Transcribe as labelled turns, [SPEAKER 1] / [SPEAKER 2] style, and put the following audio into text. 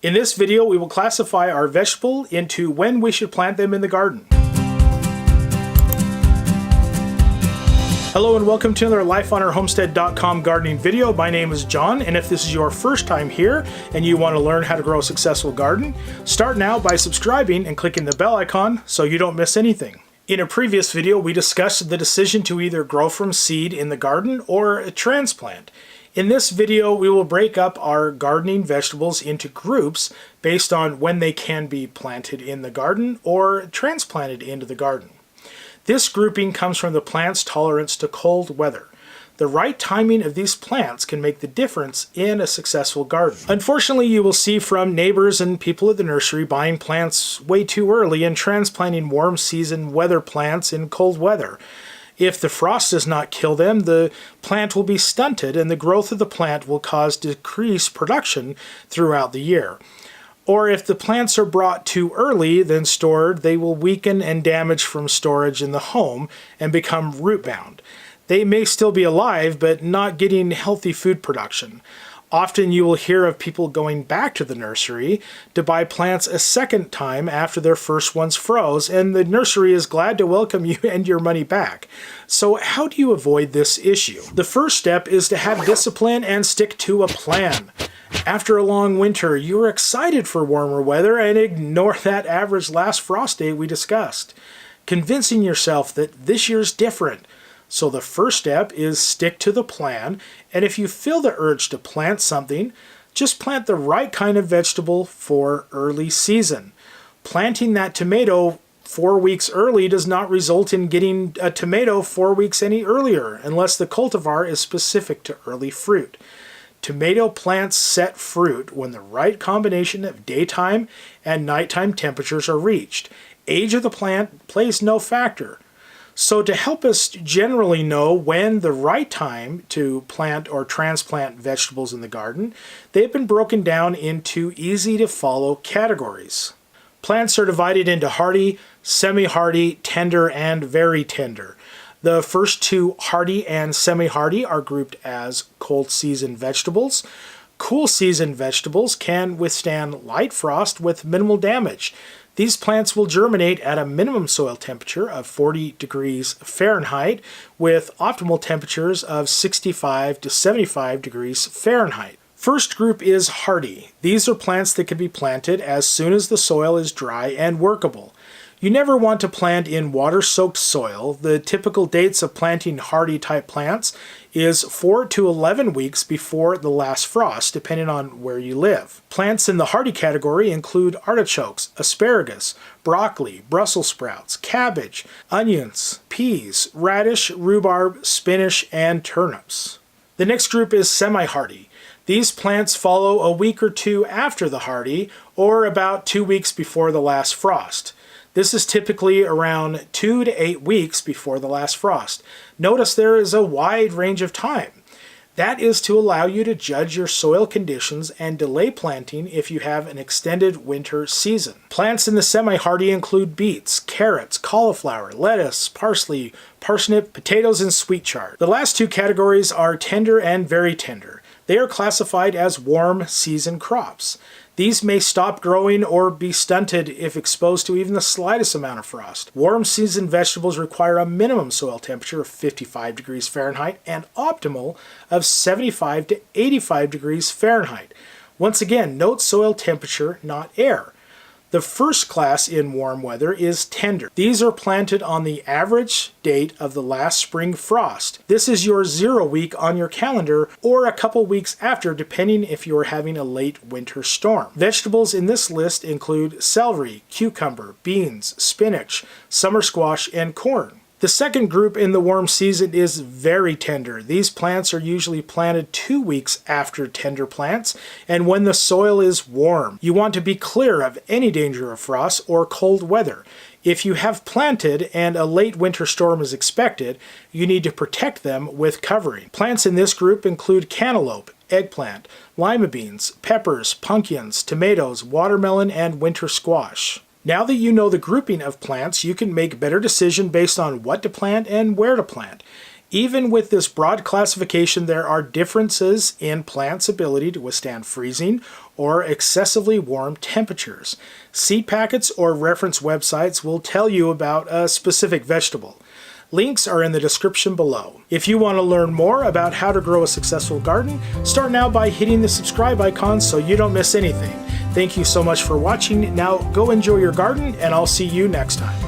[SPEAKER 1] In this video, we will classify our vegetable into when we should plant them in the garden. Hello and welcome to another lifeonourhomestead.com gardening video. My name is John, and if this is your first time here and you want to learn how to grow a successful garden, start now by subscribing and clicking the bell icon so you don't miss anything. In a previous video, we discussed the decision to either grow from seed in the garden or a transplant. In this video, we will break up our gardening vegetables into groups based on when they can be planted in the garden or transplanted into the garden. This grouping comes from the plant's tolerance to cold weather. The right timing of these plants can make the difference in a successful garden. Unfortunately, you will see from neighbors and people at the nursery buying plants way too early and transplanting warm season weather plants in cold weather. If the frost does not kill them, the plant will be stunted and the growth of the plant will cause decreased production throughout the year. Or if the plants are brought too early than stored, they will weaken and damage from storage in the home and become root bound. They may still be alive, but not getting healthy food production. Often you will hear of people going back to the nursery to buy plants a second time after their first ones froze, and the nursery is glad to welcome you and your money back. So how do you avoid this issue? The first step is to have discipline and stick to a plan. After a long winter, you are excited for warmer weather and ignore that average last frost day we discussed, convincing yourself that this year's different. So the first step is stick to the plan, and if you feel the urge to plant something, just plant the right kind of vegetable for early season. Planting that tomato 4 weeks early does not result in getting a tomato 4 weeks any earlier, unless the cultivar is specific to early fruit. Tomato plants set fruit when the right combination of daytime and nighttime temperatures are reached. Age of the plant plays no factor. So to help us generally know when the right time to plant or transplant vegetables in the garden, they've been broken down into easy to follow categories. Plants are divided into hardy, semi-hardy, tender, and very tender. The first two, hardy and semi-hardy, are grouped as cold season vegetables. Cool season vegetables can withstand light frost with minimal damage. These plants will germinate at a minimum soil temperature of 40 degrees Fahrenheit with optimal temperatures of 65 to 75 degrees Fahrenheit. First group is hardy. These are plants that can be planted as soon as the soil is dry and workable. You never want to plant in water-soaked soil. The typical dates of planting hardy type plants is 4 to 11 weeks before the last frost, depending on where you live. Plants in the hardy category include artichokes, asparagus, broccoli, Brussels sprouts, cabbage, onions, peas, radish, rhubarb, spinach, and turnips. The next group is semi-hardy. These plants follow a week or two after the hardy, or about 2 weeks before the last frost. This is typically around 2 to 8 weeks before the last frost. Notice there is a wide range of time. That is to allow you to judge your soil conditions and delay planting if you have an extended winter season. Plants in the semi-hardy include beets, carrots, cauliflower, lettuce, parsley, parsnip, potatoes, and sweet chard. The last two categories are tender and very tender. They are classified as warm season crops. These may stop growing or be stunted if exposed to even the slightest amount of frost. Warm season vegetables require a minimum soil temperature of 55 degrees Fahrenheit and optimal of 75 to 85 degrees Fahrenheit. Once again, note soil temperature, not air. The first class in warm weather is tender. These are planted on the average date of the last spring frost. This is your 0 week on your calendar or a couple weeks after, depending if you are having a late winter storm. Vegetables in this list include celery, cucumber, beans, spinach, summer squash, and corn. The second group in the warm season is very tender. These plants are usually planted 2 weeks after tender plants and when the soil is warm. You want to be clear of any danger of frost or cold weather. If you have planted and a late winter storm is expected, you need to protect them with covering. Plants in this group include cantaloupe, eggplant, lima beans, peppers, pumpkins, tomatoes, watermelon, and winter squash. Now that you know the grouping of plants, you can make better decisions based on what to plant and where to plant. Even with this broad classification, there are differences in plants' ability to withstand freezing or excessively warm temperatures. Seed packets or reference websites will tell you about a specific vegetable. Links are in the description below. If you want to learn more about how to grow a successful garden, start now by hitting the subscribe icon so you don't miss anything. Thank you so much for watching. Now go enjoy your garden, and I'll see you next time.